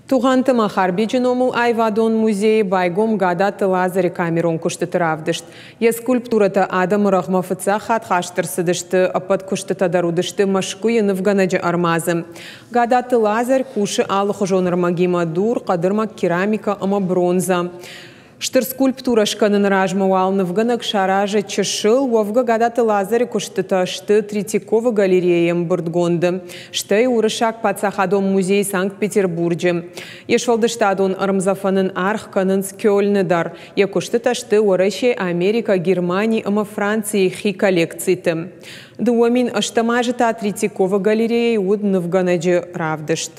Туғантыма Харбиджиному Айвадон музей байгом гадаты Лазаре Камерон куштыты равдышт. Е скульптурата Адам Рахмафыца хат-хаштырсыдышты, апат куштыта дарудышты машку енывганаджы армазы. Гадаты Лазарь куши алых жоныр магима дур, қадырма керамика ама бронза. Штыр скульптура шканын ражмауал нывганак шаражы чешыл, вовга гадаты Лазарь куштыта шты Третьякова галереям бұрдгонды. Шты урышак пацахадом музей Санкт-Петербурге. Ешвалдыштадон ырмзафанын архканын скёльныдар. Е куштыта шты урыше Америка, Германия, ама Франции хи коллекциты. Дуамин аштамажыта Третьякова галерея уд нывганаджы равдышт.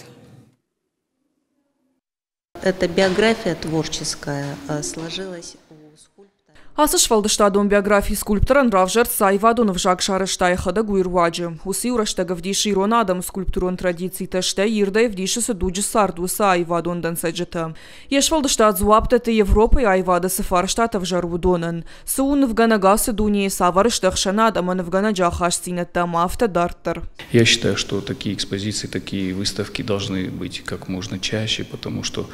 Эта биография творческая сложилась у скульптора. Асышвалдыштадон биографии скульптора нравжерт Сайвадон в Жакшарыштай хада гуирваджи. Уси ураштага вдиши Ронадам скульптурон традиции таште ирдай вдиши садуджи сардуса Айвадон дансаджета. Ешвалдыштад зуаптета Европа и Айвада сафарштата в Жарудонан. Сун в Ганагасы дуни саварыштах шанадам, а в Ганаджахаштинета мафта дартер. Я считаю, что такие экспозиции, такие выставки должны быть как можно чаще, потому что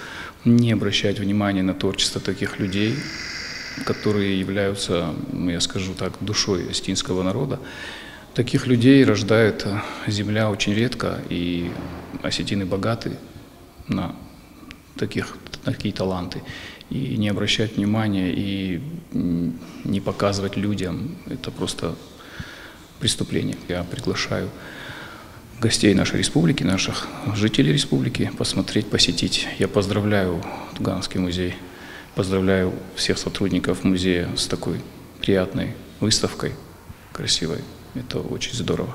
не обращать внимания на творчество таких людей, которые являются, я скажу так, душой остинского народа. Таких людей рождает земля очень редко, и осетины богаты на такие таланты. И не обращать внимания и не показывать людям – это просто преступление. Я приглашаю гостей нашей республики, наших жителей республики посмотреть, посетить. Я поздравляю Туганский музей. Поздравляю всех сотрудников музея с такой приятной выставкой, красивой. Это очень здорово.